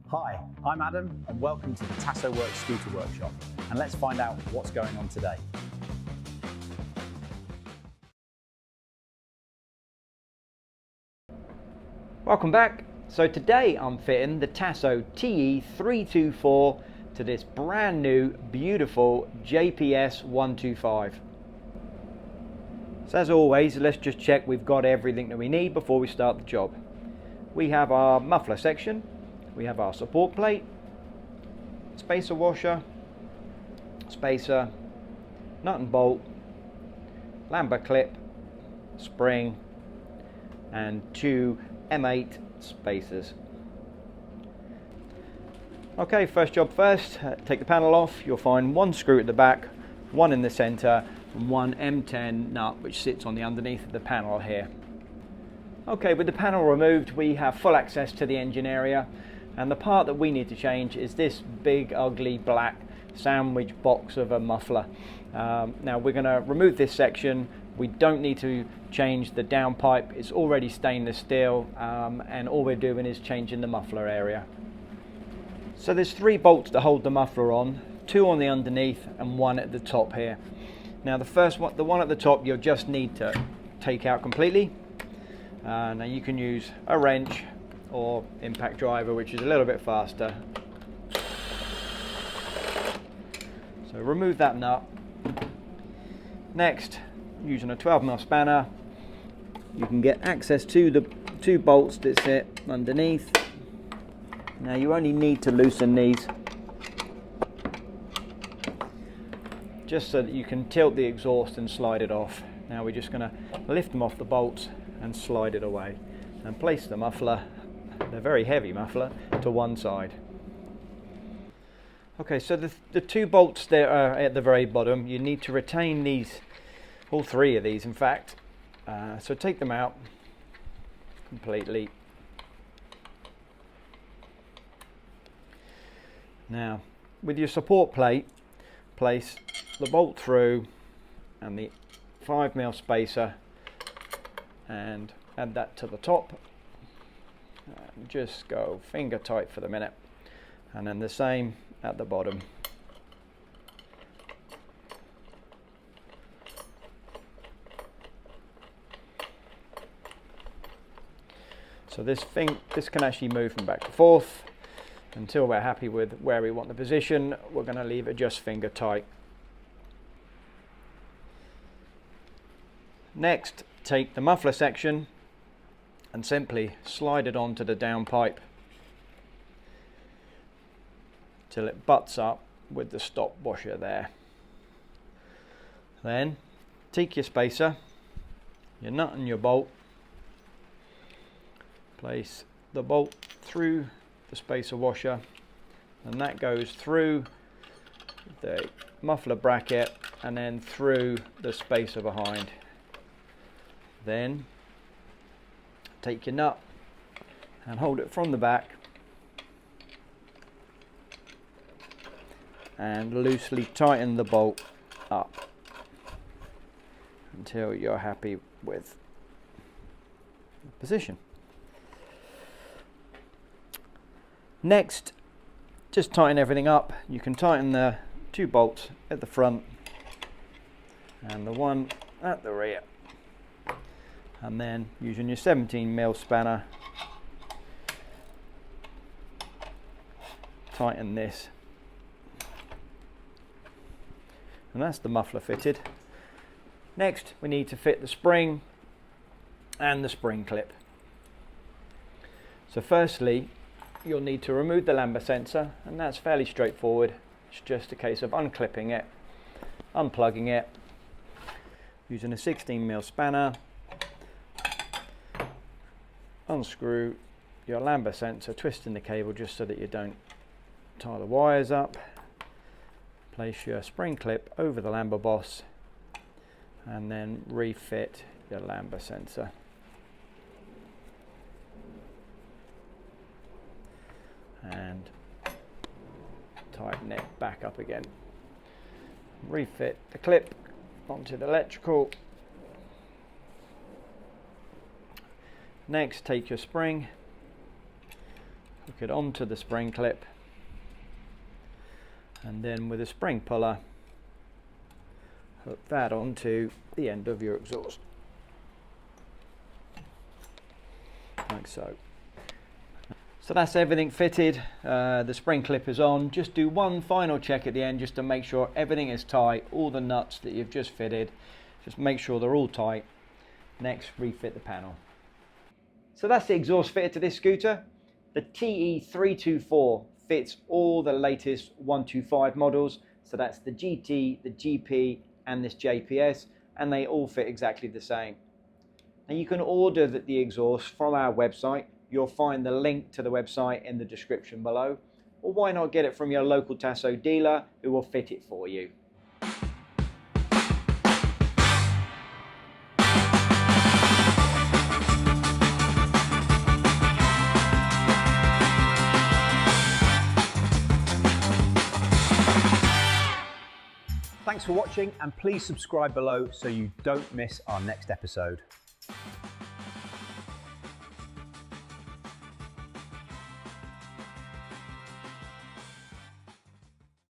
Hi, I'm Adam and welcome to the Tasso Scooter Workshop, and let's find out what's going on today. Welcome back. So today I'm fitting the Tasso TE324 to this brand new beautiful JPS125. So as always, let's just check we've got everything that we need before we start the job. We have our muffler section, we have our support plate, spacer washer, spacer, nut and bolt, lamber clip, spring, and 2 M8 spacers. Okay, first job first, take the panel off. You'll find one screw at the back, one in the center, and one M10 nut which sits on the underneath of the panel here. Okay, with the panel removed, we have full access to the engine area, and the part that we need to change is this big ugly black sandwich box of a muffler. Now we're going to remove this section. We don't need to change the downpipe, it's already stainless steel, and all we're doing is changing the muffler area. So there's 3 bolts to hold the muffler on, 2 on the underneath and 1 at the top here. Now the first one, the one at the top, you'll just need to take out completely. Now you can use a wrench or impact driver, which is a little bit faster. So remove that nut. Next, using a 12mm spanner, you can get access to the 2 bolts that sit underneath. Now you only need to loosen these just so that you can tilt the exhaust and slide it off. Now we're just going to lift them off the bolts and slide it away and place the muffler, the very heavy muffler, to one side. Okay, so the 2 bolts that are at the very bottom, you need to retain these, all 3 of these in fact. So take them out completely. Now with your support plate, place the bolt through and the 5mm spacer and add that to the top. And just go finger tight for the minute, and then the same at the bottom. So this can actually move from back and forth until we're happy with where we want the position. We're going to leave it just finger tight. Next, take the muffler section and simply slide it onto the downpipe till it butts up with the stop washer there. Then take your spacer, your nut and your bolt, place the bolt through the spacer washer, and that goes through the muffler bracket and then through the spacer behind. Then take your nut and hold it from the back and loosely tighten the bolt up until you're happy with the position. Next, just tighten everything up. You can tighten the 2 bolts at the front and the one at the rear, and then using your 17mm spanner, tighten this, and that's the muffler fitted. Next we need to fit the spring and the spring clip. So firstly, you'll need to remove the lamber sensor, and that's fairly straightforward. It's just a case of unclipping it, unplugging it, using a 16mm spanner. Unscrew your lamber sensor, twisting the cable just so that you don't tie the wires up. Place your spring clip over the lamber boss and then refit your lamber sensor. And tighten it back up again. Refit the clip onto the electrical. Next, take your spring, hook it onto the spring clip, and then with a spring puller, hook that onto the end of your exhaust, like so. So that's everything fitted. The spring clip is on. Just do one final check at the end just to make sure everything is tight, all the nuts that you've just fitted, just make sure they're all tight. Next, refit the panel. So that's the exhaust fitted to this scooter. The TE324 fits all the latest 125 models. So that's the GT, the GP and this JPS, and they all fit exactly the same. Now you can order the exhaust from our website. You'll find the link to the website in the description below. Or why not get it from your local Tasso dealer who will fit it for you. Thanks for watching, and please subscribe below so you don't miss our next episode.